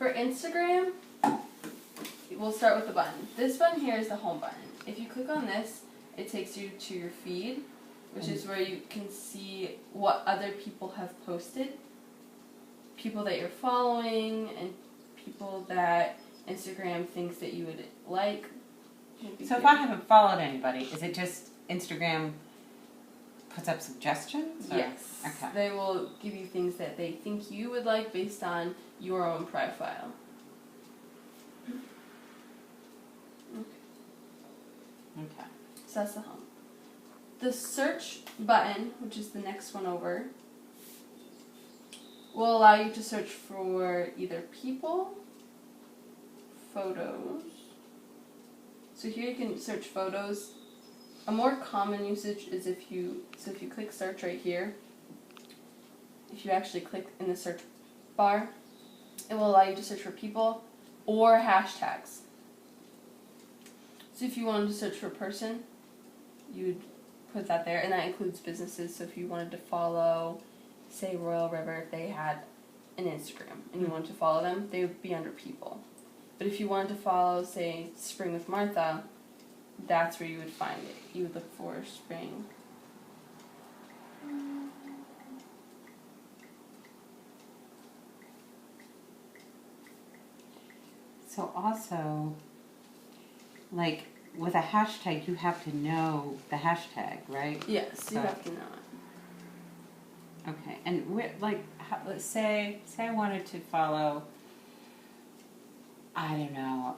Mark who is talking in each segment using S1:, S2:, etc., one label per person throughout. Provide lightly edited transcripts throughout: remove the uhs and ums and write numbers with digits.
S1: For Instagram, we'll start with the button. This button here is the home button. If you click on this, it takes you to your feed, which is where you can see what other people have posted, people that you're following, and people that Instagram thinks that you would like.
S2: So if I haven't followed anybody, is it just Instagram puts up suggestions? Or?
S1: Yes.
S2: Okay.
S1: They will give you things that they think you would like based on your own profile.
S2: Okay.
S1: So that's the home. The search button, which is the next one over, will allow you to search for either people, photos. So here you can search photos. A more common usage is if you click search right here, if you actually click in the search bar, it will allow you to search for people or hashtags. So if you wanted to search for a person, you'd put that there, and that includes businesses. So if you wanted to follow, say, Royal River, if they had an Instagram and you wanted to follow them, they would be under people. But if you wanted to follow, say, Spring with Martha, that's where you would find it. You would look for Spring.
S2: So also, like, with a hashtag, you have to know the hashtag, right?
S1: Yes, you have to know it.
S2: Okay, and let's say I wanted to follow, I don't know,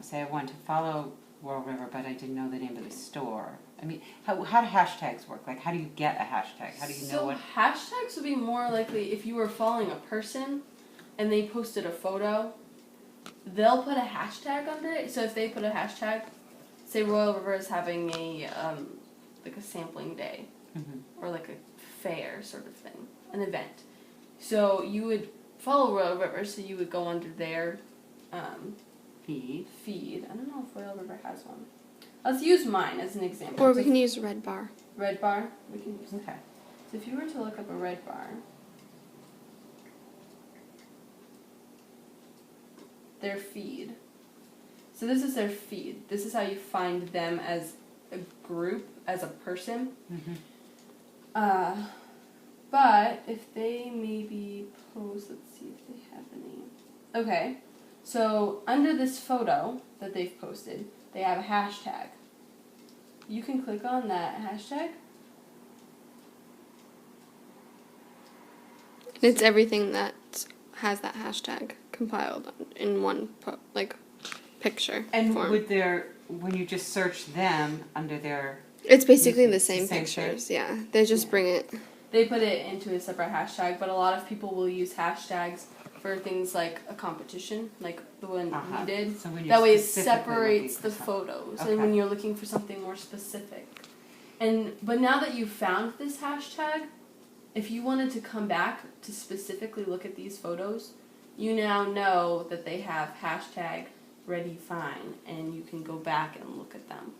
S2: say I wanted to follow Royal River, but I didn't know the name of the store. I mean, how do hashtags work? Like, how do you get a hashtag? How do you know what?
S1: So hashtags would be more likely if you were following a person and they posted a photo, they'll put a hashtag under it. So if they put a hashtag, say Royal River is having a like a sampling day, or like a fair sort of thing, an event. So you would follow Royal River, so you would go under their feed. I don't know if Royal River has one. Let's use mine as an example.
S3: Or we can use Red Bar.
S1: Red Bar? We can use
S2: Okay.
S1: So if you were to look up a Red Bar, their feed. So this is their feed. This is how you find them as a group, as a person. But if they maybe post, let's see if they have any. Okay, so under this photo that they've posted, they have a hashtag. You can click on that hashtag.
S3: It's everything that has that hashtag compiled in one picture.
S2: And
S3: form.
S2: when you just search them under their...
S3: It's basically the same
S2: same
S3: pictures,
S2: thing?
S3: yeah. They just bring it.
S1: They put it into a separate hashtag, but a lot of people will use hashtags for things like a competition, like the one we did.
S2: So when
S1: That way it
S2: specifically
S1: separates
S2: looking
S1: the
S2: for
S1: photos,
S2: Okay.
S1: and when you're looking for something more specific. But now that you've found this hashtag, if you wanted to come back to specifically look at these photos, you now know that they have hashtag ready fine, and you can go back and look at them.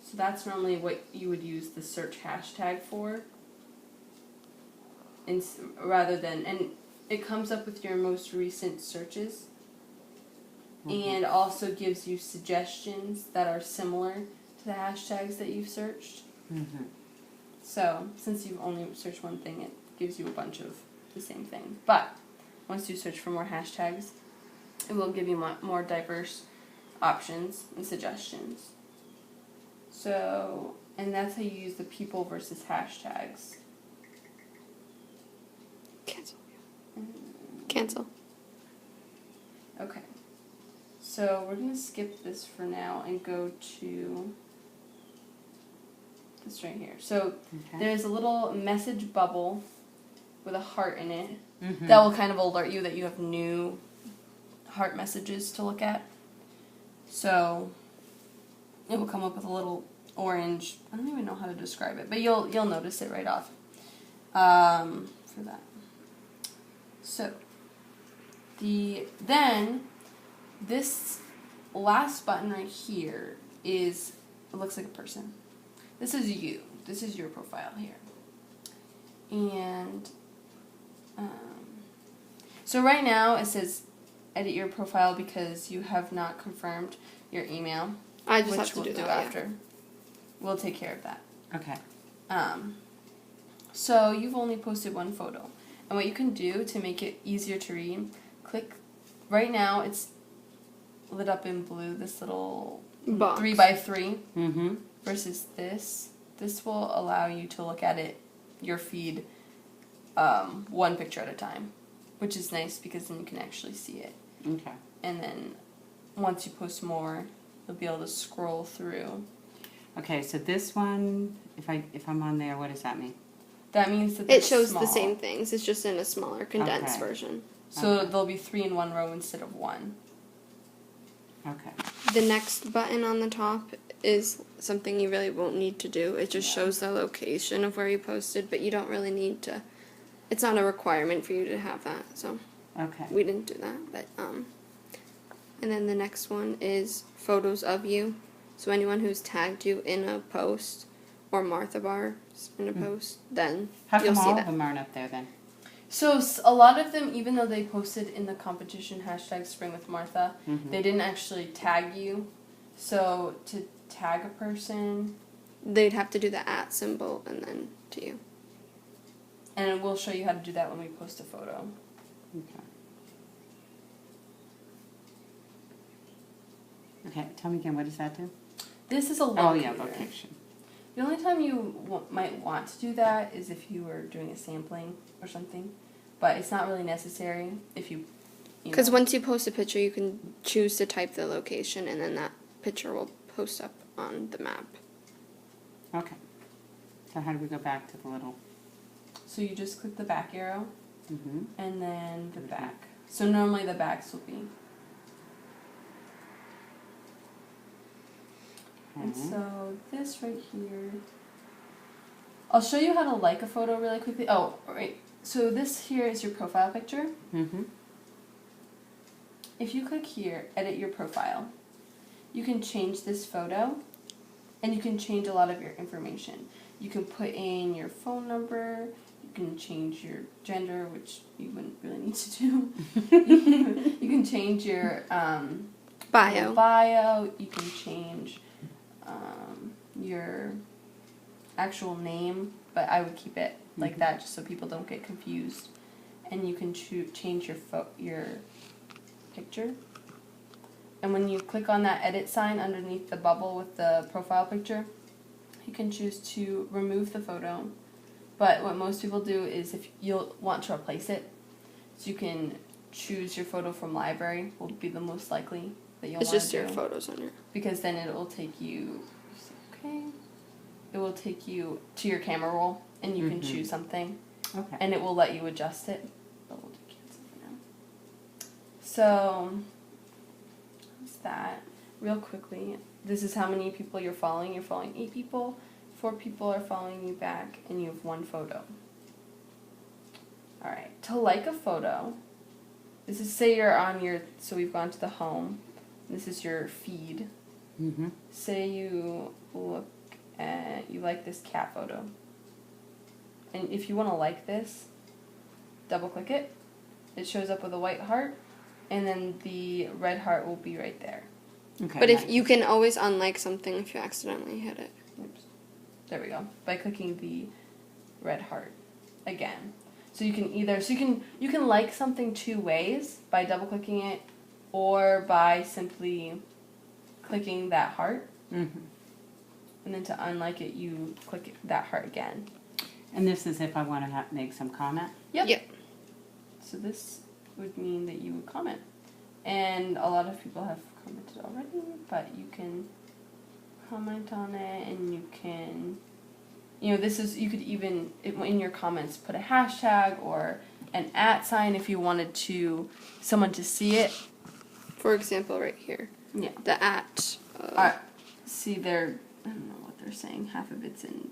S1: So that's normally what you would use the search hashtag for. Rather than, and it comes up with your most recent searches, and also gives you suggestions that are similar to the hashtags that you've searched. So since you've only searched one thing, it gives you a bunch of the same thing. But once you search for more hashtags, it will give you more diverse options and suggestions. So, and that's how you use the people versus hashtags.
S3: Cancel.
S1: Okay. So we're going to skip this for now and go to this right here. So there's a little message bubble with a heart in it that will kind of alert you that you have new heart messages to look at. So it will come up with a little orange, I don't even know how to describe it, but you'll notice it right off for that. So then this last button right here it looks like a person. This is you. This is your profile here. And So right now it says edit your profile because you have not confirmed your email.
S3: I just
S1: which
S3: have to
S1: we'll
S3: do that
S1: after. We'll take care of that.
S2: Okay.
S1: So you've only posted one photo. And what you can do to make it easier to read, click, right now it's lit up in blue, this little
S3: Box.
S1: 3x3
S2: Mm-hmm.
S1: versus this. This will allow you to look at it, your feed, one picture at a time, which is nice because then you can actually see it.
S2: Okay.
S1: And then once you post more, you'll be able to scroll through.
S2: Okay, so this one, if I'm on there, what does that mean?
S1: That means that
S3: It shows
S1: small.
S3: the same things. It's just in a smaller, condensed
S2: Okay.
S3: version.
S1: So
S2: Okay.
S1: there'll be 3 in one row instead of 1.
S2: Okay.
S3: The next button on the top is something you really won't need to do. It just shows the location of where you posted, but you don't really need to. It's not a requirement for you to have that, so
S2: Okay.
S3: we didn't do that. But and then the next one is photos of you. So anyone who's tagged you in a post or MarthaBar in a post, then
S2: How
S3: you'll
S2: come
S3: see
S2: all
S3: that.
S2: of them aren't up there then?
S1: So a lot of them, even though they posted in the competition hashtag Spring with Martha,
S2: Mhm.
S1: they didn't actually tag you. So to tag a person,
S3: They'd have to do the @ symbol and then to you.
S1: and we'll show you how to do that when we post a photo.
S2: Okay. Okay, tell me again, what does that do?
S1: This is a
S2: Oh,
S1: locator.
S2: yeah, location.
S1: The only time you might want to do that is if you were doing a sampling or something, but it's not really necessary if you.
S3: Because once you post a picture, you can choose to type the location, and then that picture will post up on the map.
S2: Okay. So how do we go back to the little?
S1: So you just click the back arrow
S2: Mm-hmm.
S1: and then the
S2: Mhm.
S1: back. So normally the backs will be. And so this right here, I'll show you how to like a photo really quickly. Oh, right. So this here is your profile picture.
S2: Mm-hmm.
S1: If you click here, edit your profile, you can change this photo and you can change a lot of your information. You can put in your phone number, you can change your gender, which you wouldn't really need to do. You can change your bio, you can change your actual name, but I would keep it like that just so people don't get confused. And you can change your picture. And when you click on that edit sign underneath the bubble with the profile picture, you can choose to remove the photo. But what most people do is if you'll want to replace it, so you can choose your photo from library will be the most likely that you'll want to do.
S3: It's just your photos on here.
S1: Because then it will take you, okay, it will take you to your camera roll and you can choose something
S2: Okay.
S1: and it will let you adjust it. But we'll do cancel for now. So, that's that. Real quickly, this is how many people you're following. You're following 8 people, 4 people are following you back, and you have 1 photo. Alright, to like a photo, this is, say you're on your, so we've gone to the home, this is your feed.
S2: Mm-hmm.
S1: Say you look at, you like this cat photo. And if you want to like this, double click it. It shows up with a white heart, and then the red heart will be right there.
S2: Okay.
S3: But if
S2: nice.
S3: you can always unlike something if you accidentally hit it.
S1: Oops. There we go. By clicking the red heart again. So you can either, you can like something 2 ways, by double clicking it or by simply clicking that heart.
S2: Mm-hmm.
S1: And then to unlike it, you click that heart again.
S2: And this is if I want to make some comment?
S1: Yep. So this would mean that you would comment. And a lot of people have commented already, but you can comment on it and you can, this is, you could even, in your comments, put a hashtag or an @ sign if you wanted someone to see it.
S3: For example, right here.
S1: Yeah.
S3: The @
S1: See, I don't know what they're saying. Half of it's in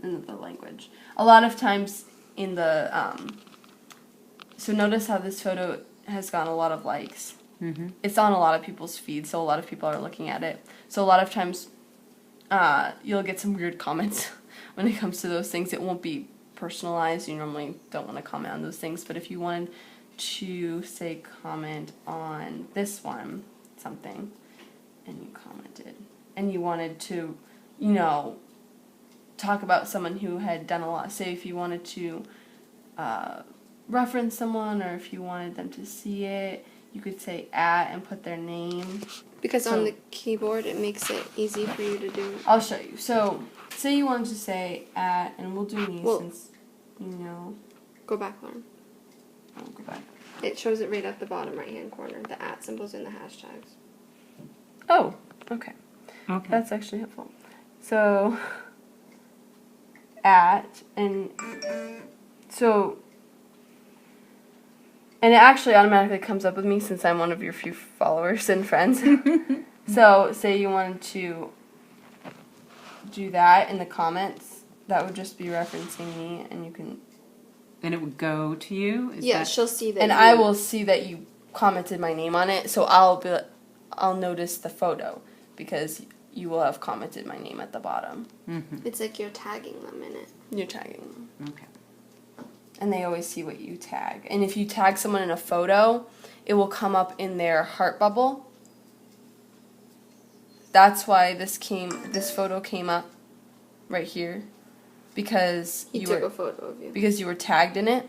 S1: another language. A lot of times in the, so notice how this photo has gotten a lot of likes.
S2: Mm-hmm.
S1: It's on a lot of people's feeds, so a lot of people are looking at it. So a lot of times you'll get some weird comments when it comes to those things. It won't be personalized, you normally don't want to comment on those things. But if you wanted to, say, comment on this one, something, and you commented, and you wanted to, talk about someone who had done a lot, say if you wanted to reference someone, or if you wanted them to see it, you could say @ and put their name.
S3: Because on the keyboard, it makes it easy for you to do.
S1: I'll show you. So, say you wanted to say @ and we'll do these since,
S3: Go back one.
S1: I'll go back.
S3: It shows it right at the bottom right-hand corner, the @ symbols and the hashtags.
S1: Oh, okay.
S2: Okay.
S1: That's actually helpful. So, and it actually automatically comes up with me since I'm one of your few followers and friends. So, say you wanted to do that in the comments, that would just be referencing me, and you can...
S2: And it would go to you?
S3: She'll see that.
S1: And I will see that you commented my name on it, so I'll notice the photo, because you will have commented my name at the bottom.
S2: Mm-hmm.
S3: It's like you're tagging them in it.
S1: You're tagging them.
S2: Okay.
S1: And they always see what you tag. And if you tag someone in a photo, it will come up in their heart bubble. That's why this photo came up right here, because
S3: He took a photo of you.
S1: Because you were tagged in it.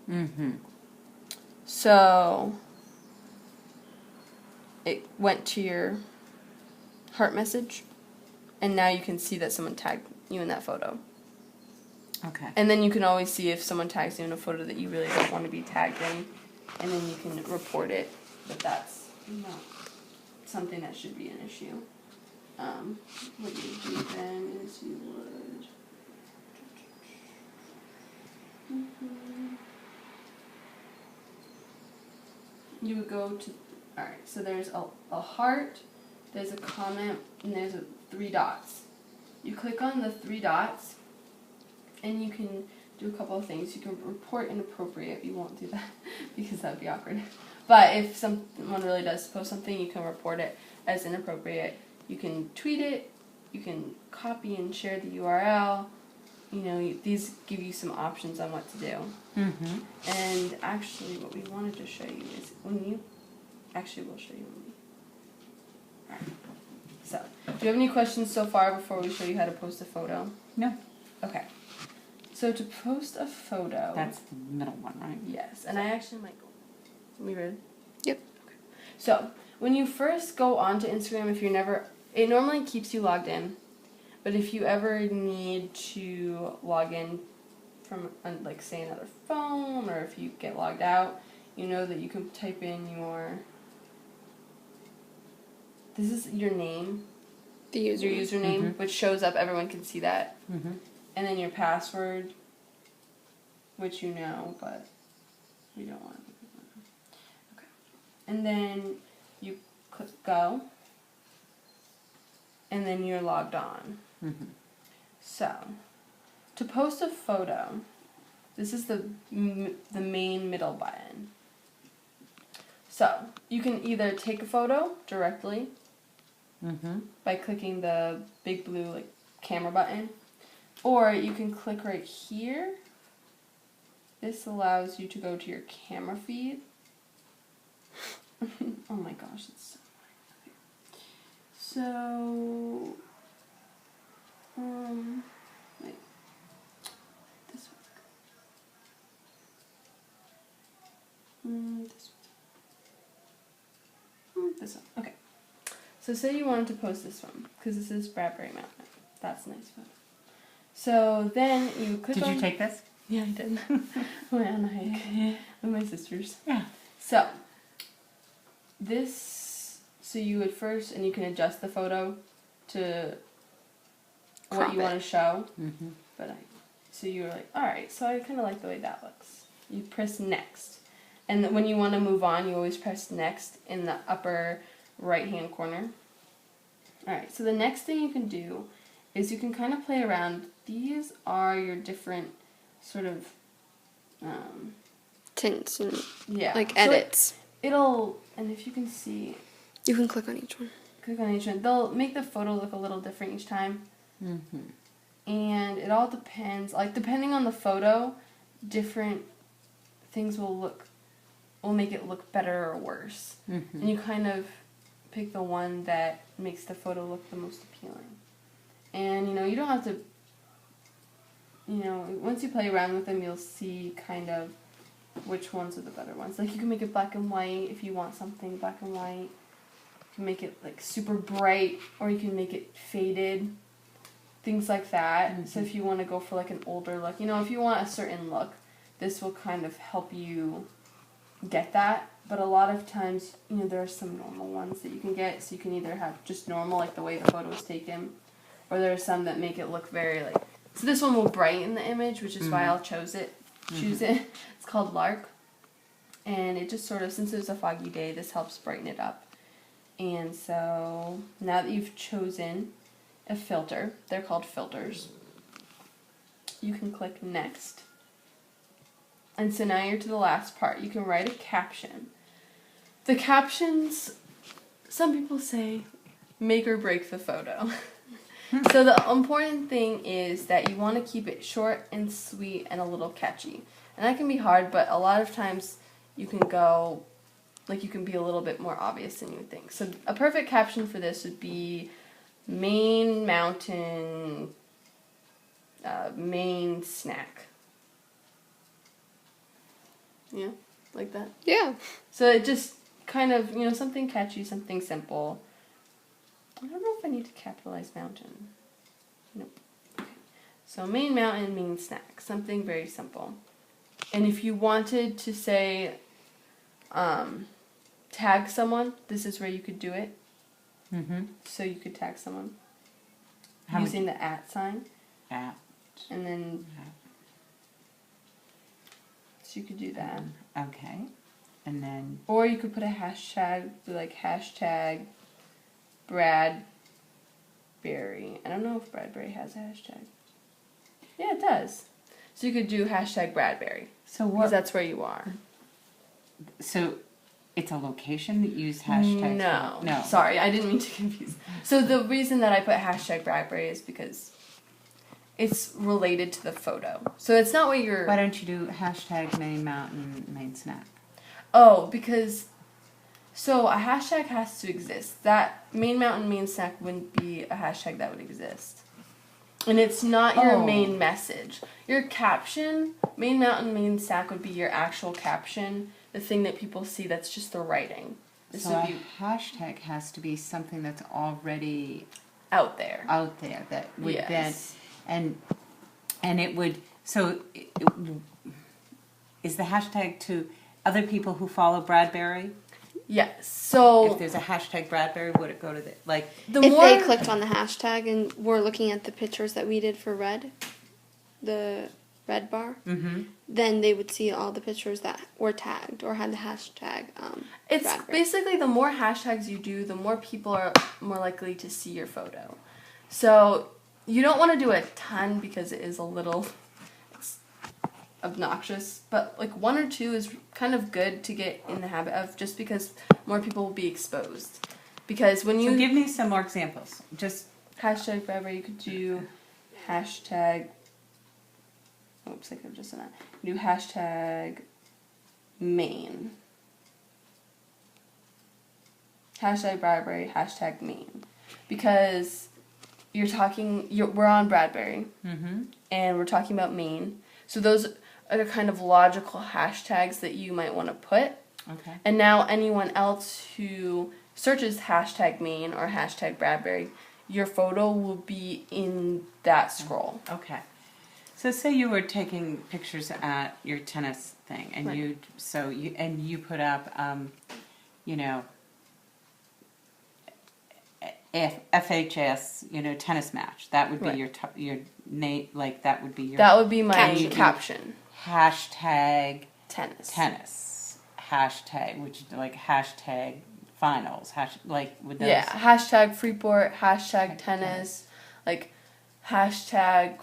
S2: Mm-hmm.
S1: So it went to your heart message, and now you can see that someone tagged you in that photo.
S2: Okay.
S1: And then you can always see if someone tags you in a photo that you really don't want to be tagged in, and then you can report it, but that's not something that should be an issue. What you would do then is you would go to, alright, so there's a heart, there's a comment, and there's 3 dots. You click on the 3 dots, and you can do a couple of things. You can report inappropriate. You won't do that because that would be awkward. But if someone really does post something, you can report it as inappropriate. You can tweet it. You can copy and share the URL. These give you some options on what to do.
S2: Mm-hmm.
S1: And actually, what we wanted to show you is we'll show you when we... Alright. So, do you have any questions so far before we show you how to post a photo?
S2: No.
S1: Okay. So to post a photo...
S2: That's the middle one, right?
S1: Yes, and I actually might go... We ready?
S3: Yep.
S1: Okay. So, when you first go onto Instagram, it normally keeps you logged in, but if you ever need to log in from, like, say, another phone, or if you get logged out, you know that you can type in this is your name,
S3: Your
S1: username, which shows up, everyone can see that.
S2: Mm-hmm.
S1: And then your password, which you know, but we don't want to. Okay. And then you click go, and then you're logged on.
S2: Mm-hmm.
S1: So, to post a photo, this is the main middle button. So, you can either take a photo directly by clicking the big blue camera button, or you can click right here. This allows you to go to your camera feed. Oh my gosh, it's so annoying. Wait. This one. This one. Okay. So say you wanted to post this one, because this is Bradbury Mountain. That's a nice photo. So then you click on...
S2: Did you take this?
S1: Yeah, I did. I went on a hike with my sisters.
S2: Yeah.
S1: So, so you would first, and you can adjust the photo to what you want to show.
S2: Mm-hmm.
S1: So you were like, alright, so I kind of like the way that looks. You press next. And when you want to move on, you always press next in the upper right-hand corner. Alright, so the next thing you can do is you can kind of play around. These are your different sort of...
S3: tints and
S1: edits.
S3: edits.
S1: And if you can see...
S3: You can click on each one.
S1: Click on each one. They'll make the photo look a little different each time.
S2: Mm-hmm.
S1: and it all depends. Like, depending on the photo, different things will make it look better or worse.
S2: Mm-hmm.
S1: And you kind of pick the one that makes the photo look the most appealing. And, you don't have to, once you play around with them, you'll see kind of which ones are the better ones. Like, you can make it black and white if you want something black and white. You can make it, like, super bright, or you can make it faded. Things like that.
S2: Mm-hmm.
S1: So if you want to go for, like, an older look, if you want a certain look, this will kind of help you get that. But a lot of times, there are some normal ones that you can get. So you can either have just normal, like the way the photo is taken, or there are some that make it look very, like... So this one will brighten the image, which is why I'll choose it. It's called Lark. And it just sort of, since it was a foggy day, this helps brighten it up. And so now that you've chosen a filter, they're called filters, you can click Next. And so now you're to the last part. You can write a caption. The captions, some people say, make or break the photo. So the important thing is that you want to keep it short and sweet and a little catchy. And that can be hard, but a lot of times you can go, like, you can be a little bit more obvious than you would think. So a perfect caption for this would be Maine Mountain, Maine snack. Yeah, like that.
S3: Yeah.
S1: So it just kind of, something catchy, something simple. I don't know if I need to capitalize mountain. Nope. Okay. So Maine Mountain, Maine snack. Something very simple. And if you wanted to say, tag someone, this is where you could do it.
S2: Mm-hmm.
S1: So you could tag someone
S2: How
S1: using the @ sign.
S2: At.
S1: And then, so you could do that.
S2: Okay. And then...
S1: Or you could put a hashtag, like hashtag Bradberry. I don't know if Bradberry has a hashtag. Yeah, it does. So you could do hashtag Bradberry.
S2: So what?
S1: Because that's where you are.
S2: So it's a location that you use hashtags?
S1: No.
S2: No.
S1: Sorry, I didn't mean to confuse. So the reason that I put hashtag Bradberry is because it's related to the photo. So it's not what you're...
S2: Why don't you do hashtag Maine Mountain, Maine snack?
S1: Oh, because... So a hashtag has to exist. That Maine Mountain, Maine snack wouldn't be a hashtag that would exist. And it's not your main message. Your caption, Maine Mountain, Maine snack would be your actual caption. The thing that people see, that's just the writing. This
S2: So
S1: would
S2: a
S1: be
S2: hashtag has to be something that's already
S1: out there.
S2: out there that would
S1: Yes.
S2: then... And it would... So is the hashtag to other people who follow Bradberry?
S1: Yes. So
S2: If there's a hashtag Bradberry, would it go to the... Like...
S1: the
S3: If
S1: more
S3: they clicked on the hashtag and were looking at the pictures that we did for the red bar,
S2: Mm-hmm.
S3: then they would see all the pictures that were tagged or had the hashtag.
S1: It's
S3: Bradberry.
S1: basically the more hashtags you do, the more people are more likely to see your photo. So you don't want to do a ton because it is a little obnoxious, but like 1 or 2 is kind of good to get in the habit of, just because more people will be exposed. Because when you
S2: So give me some more examples. Just...
S1: hashtag forever, you could do hashtag... Oops, I could have just done that. Do hashtag Maine. Hashtag Bradberry, hashtag Maine. Because we're on Bradberry,
S2: Mm-hmm.
S1: and we're talking about Maine. So those are the kind of logical hashtags that you might want to put.
S2: Okay.
S1: And now anyone else who searches hashtag Maine or hashtag Bradberry, your photo will be in that scroll.
S2: Okay. So say you were taking pictures at your tennis thing, and
S1: Right.
S2: you put up, FHS, tennis match. That would be
S1: Right.
S2: your name. Like that would be your
S1: That would be my
S3: Caption.
S1: caption.
S2: hashtag
S1: Tennis.
S2: hashtag, which is like hashtag finals. With those.
S1: Yeah, hashtag Freeport, hashtag tennis, like hashtag.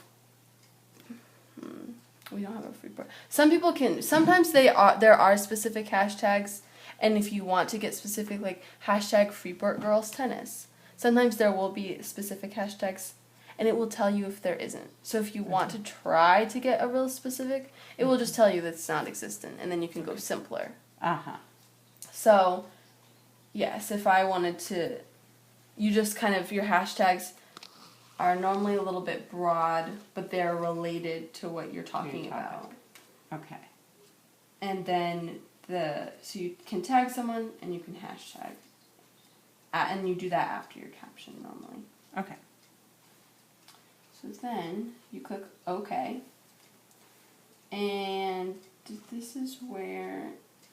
S1: We don't have a Freeport. Some people can. Sometimes there are specific hashtags, and if you want to get specific, like hashtag Freeport girls tennis. Sometimes there will be specific hashtags, and it will tell you if there isn't. So if you want to try to get a real specific, it will just tell you that it's not existent, and then you can go simpler.
S2: Uh-huh.
S1: So, yes, if I wanted to, you just kind of, your hashtags are normally a little bit broad, but they're related to what you're talking about.
S2: Okay.
S1: And then so you can tag someone and you can hashtag. And you do that after your caption normally.
S2: Okay.
S1: So then you click OK. And this is where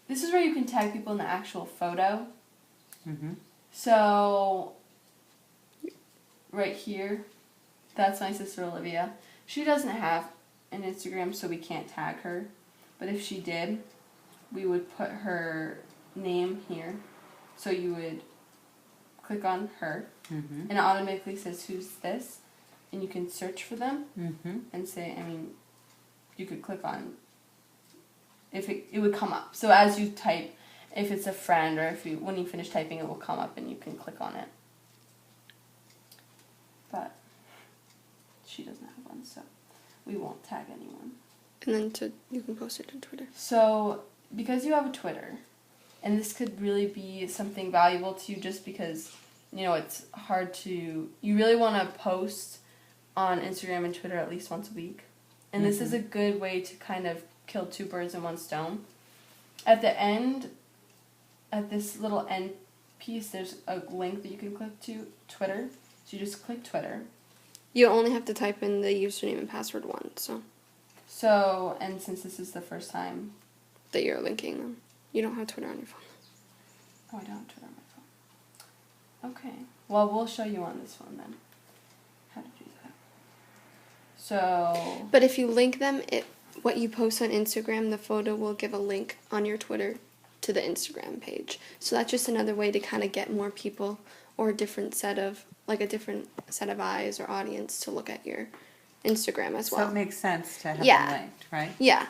S1: you can tag people in the actual photo.
S2: Mm-hmm.
S1: So right here, that's my sister Olivia. She doesn't have an Instagram, so we can't tag her. But if she did, we would put her name here. So you would click on her,
S2: Mm-hmm.
S1: and it automatically says, who's this? And you can search for them
S2: Mm-hmm.
S1: and say, you could click on, if it would come up. So as you type, if it's a friend, or when you finish typing, it will come up and you can click on it. But she doesn't have one, so we won't tag anyone.
S3: And then you can post it to Twitter.
S1: So, because you have a Twitter, and this could really be something valuable to you just because, it's hard to, you really want to post on Instagram and Twitter at least once a week. And this is a good way to kind of kill two birds in one stone. At the end, at this little end piece, there's a link that you can click to Twitter. So you just click Twitter.
S3: You only have to type in the username and password once,
S1: So, and since this is the first time
S3: that you're linking them. You don't have Twitter on your phone.
S1: Oh, I don't have Twitter on my phone. Okay. Well, we'll show you on this one then how to do that. So.
S3: But if you link them, what you post on Instagram, the photo will give a link on your Twitter to the Instagram page. So that's just another way to kind of get more people or a different set of eyes or audience to look at your Instagram as well.
S2: So it makes sense to have them linked, right?
S3: Yeah.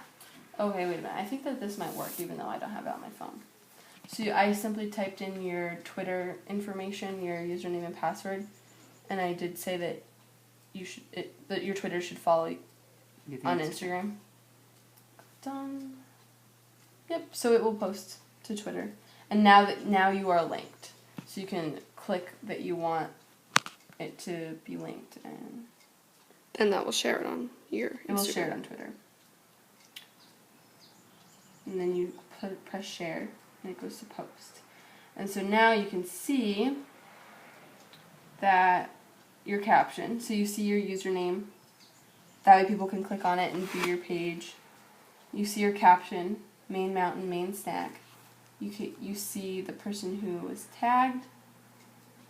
S1: Okay, wait a minute. I think that this might work even though I don't have it on my phone. So I simply typed in your Twitter information, your username and password, and I did say that that your Twitter should follow you on Instagram. Done. Yep. So it will post to Twitter, and now you are linked. So you can click that you want it to be linked, and
S3: then that will share it on your Instagram.
S1: It will share it on Twitter. And then you press share, and it goes to post. And so now you can see that your caption, so you see your username, that way people can click on it and view your page. You see your caption, main mountain, main snack. You see the person who was tagged,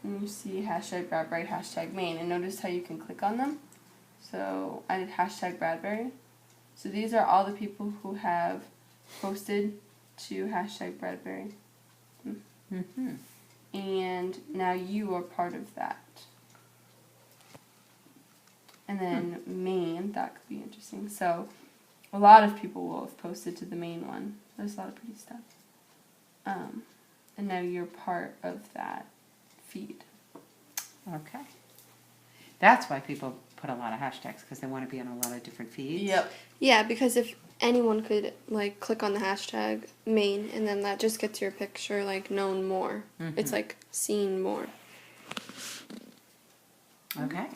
S1: and you see hashtag Bradbury, hashtag main, and notice how you can click on them. So I did hashtag Bradbury. So these are all the people who have posted to hashtag Bradbury.
S2: Mm-hmm.
S1: And now you are part of that. And then main, that could be interesting. So a lot of people will have posted to the main one. There's a lot of pretty stuff. And now you're part of that feed.
S2: Okay. That's why people put a lot of hashtags, because they want to be on a lot of different feeds.
S1: Yep.
S3: Yeah, because if anyone could click on the hashtag main, and then that just gets your picture known more.
S2: Mm-hmm.
S3: It's seen more.
S2: Okay.